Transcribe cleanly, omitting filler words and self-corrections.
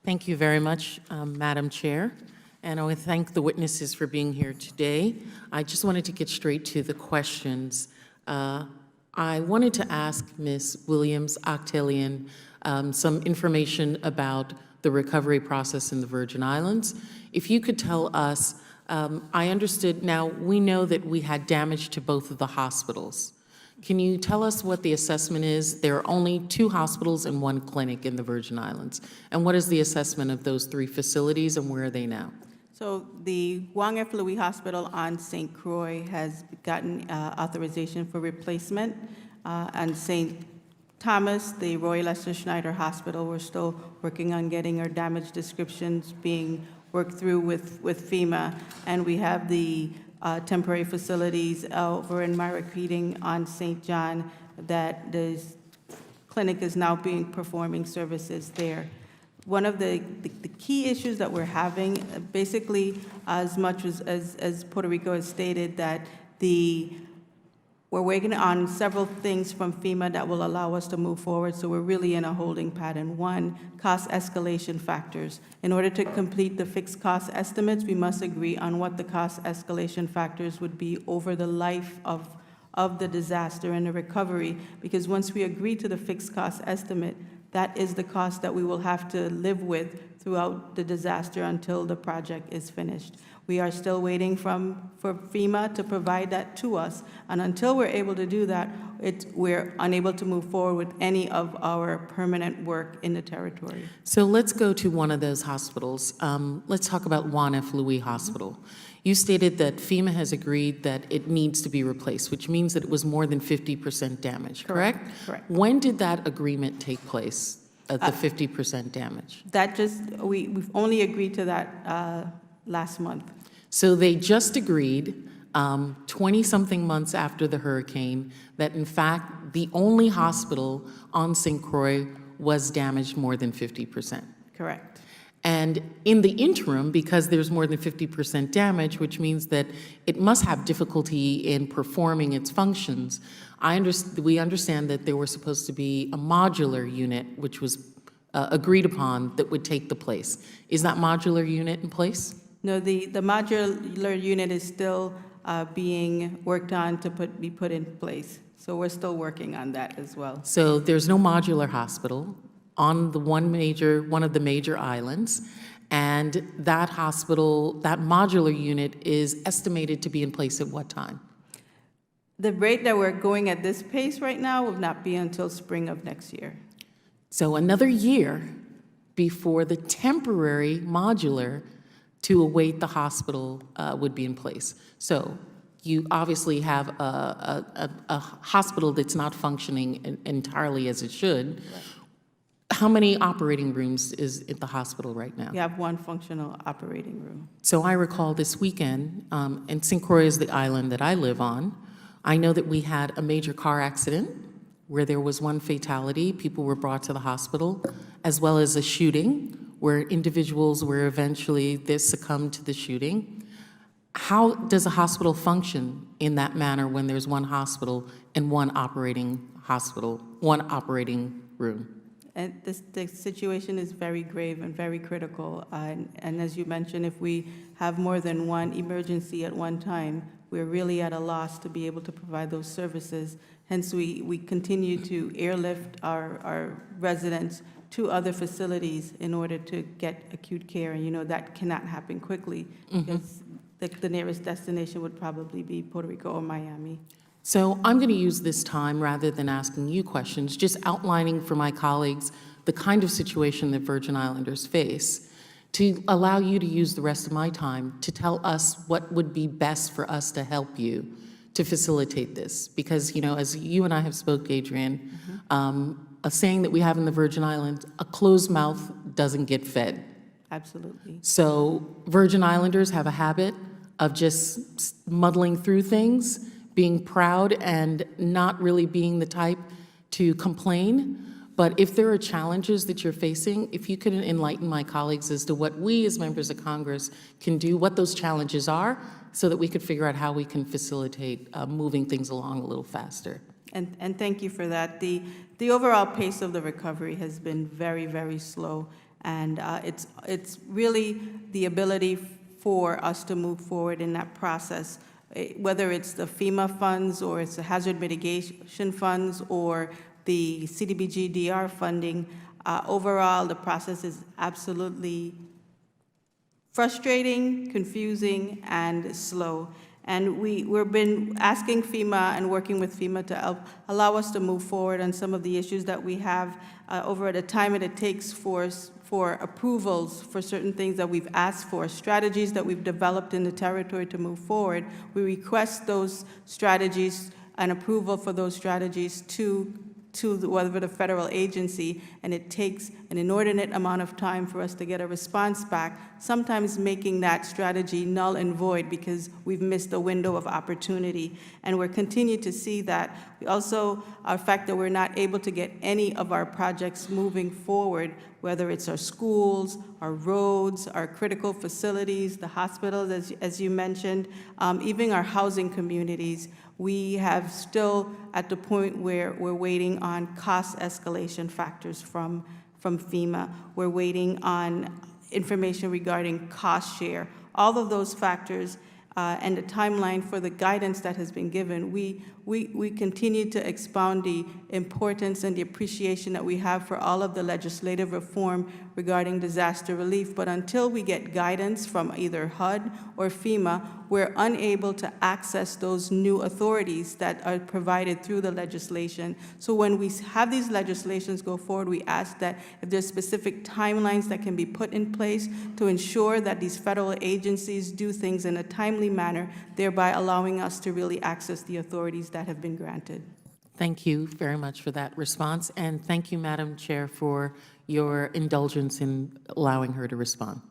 Thank you very much, Madam Chair. And I want to thank the witnesses for being here today. I just wanted to get straight to the questions. I wanted to ask Ms. Williams-Octillion some information about the recovery process in the Virgin Islands. If you could tell us, I understood, now we know that we had damage to both of the hospitals. Can you tell us what the assessment is? There are only 2 hospitals and 1 clinic in the Virgin Islands. And what is the assessment of those 3 facilities and where are they now? So the Wang F. Louis Hospital on St. Croix has gotten authorization for replacement. And St. Thomas, the Royal Leicester Schneider Hospital, we're still working on getting our damage descriptions being worked through with FEMA. And we have the temporary facilities over in Myra Keating on St. John that the clinic is now performing services there. One of the key issues that we're having, basically, as much as Puerto Rico has stated that we're working on several things from FEMA that will allow us to move forward, so we're really in a holding pattern. 1, cost escalation factors. In order to complete the fixed cost estimates, we must agree on what the cost escalation factors would be over the life of the disaster and the recovery, because once we agree to the fixed cost estimate, that is the cost that we will have to live with throughout the disaster until the project is finished. We are still waiting for FEMA to provide that to us, and until we're able to do that, we're unable to move forward with any of our permanent work in the territory. So let's go to one of those hospitals. Let's talk about Juan F. Louis Hospital. You stated that FEMA has agreed that it needs to be replaced, which means that it was more than 50% damage, correct? Correct. When did that agreement take place, the 50% damage? We've only agreed to that last month. So they just agreed 20-something months after the hurricane that, in fact, the only hospital on St. Croix was damaged more than 50%. Correct. And in the interim, because there's more than 50% damage, which means that it must have difficulty in performing its functions, we understand that there was supposed to be a modular unit, which was agreed upon, that would take the place. Is that modular unit in place? No, the modular unit is still being worked on to be put in place. So we're still working on that as well. So there's no modular hospital on the one of the major islands, and that hospital, that modular unit is estimated to be in place at what time? The rate that we're going at this pace right now will not be until spring of next year. So another year before the temporary modular to await the hospital would be in place. So you obviously have a hospital that's not functioning entirely as it should. Right. How many operating rooms is at the hospital right now? We have 1 functional operating room. So I recall this weekend, and St. Croix is the island that I live on. I know that we had a major car accident where there was 1 fatality. People were brought to the hospital, as well as a shooting where individuals were eventually succumbed to the shooting. How does a hospital function in that manner when there's 1 hospital and 1 operating room? And the situation is very grave and very critical. And as you mentioned, if we have more than 1 emergency at one time, we're really at a loss to be able to provide those services. Hence, we continue to airlift our residents to other facilities in order to get acute care. And that cannot happen quickly because the nearest destination would probably be Puerto Rico or Miami. So I'm going to use this time, rather than asking you questions, just outlining for my colleagues the kind of situation that Virgin Islanders face, to allow you to use the rest of my time to tell us what would be best for us to help you to facilitate this. Because, as you and I have spoke, Adrienne, a saying that we have in the Virgin Islands, a closed mouth doesn't get fed. Absolutely. So Virgin Islanders have a habit of just muddling through things, being proud and not really being the type to complain. But if there are challenges that you're facing, if you could enlighten my colleagues as to what we as members of Congress can do, what those challenges are, so that we could figure out how we can facilitate moving things along a little faster. And thank you for that. The overall pace of the recovery has been very, very slow. And it's really the ability for us to move forward in that process, whether it's the FEMA funds or it's the hazard mitigation funds or the CDBG DR funding. Overall, the process is absolutely frustrating, confusing, and slow. And we've been asking FEMA and working with FEMA to allow us to move forward on some of the issues that we have over the time that it takes for approvals for certain things that we've asked for, strategies that we've developed in the territory to move forward. We request those strategies and approval for those strategies to whatever the federal agency, and it takes an inordinate amount of time for us to get a response back, sometimes making that strategy null and void because we've missed a window of opportunity. And we're continuing to see that. We also, our fact that we're not able to get any of our projects moving forward, whether it's our schools, our roads, our critical facilities, the hospitals, as you mentioned, even our housing communities. We have still at the point where we're waiting on cost escalation factors from FEMA. We're waiting on information regarding cost share. All of those factors and the timeline for the guidance that has been given, we continue to expound the importance and the appreciation that we have for all of the legislative reform regarding disaster relief. But until we get guidance from either HUD or FEMA, we're unable to access those new authorities that are provided through the legislation. So when we have these legislations go forward, we ask that if there's specific timelines that can be put in place to ensure that these federal agencies do things in a timely manner, thereby allowing us to really access the authorities that have been granted. Thank you very much for that response, and thank you, Madam Chair, for your indulgence in allowing her to respond.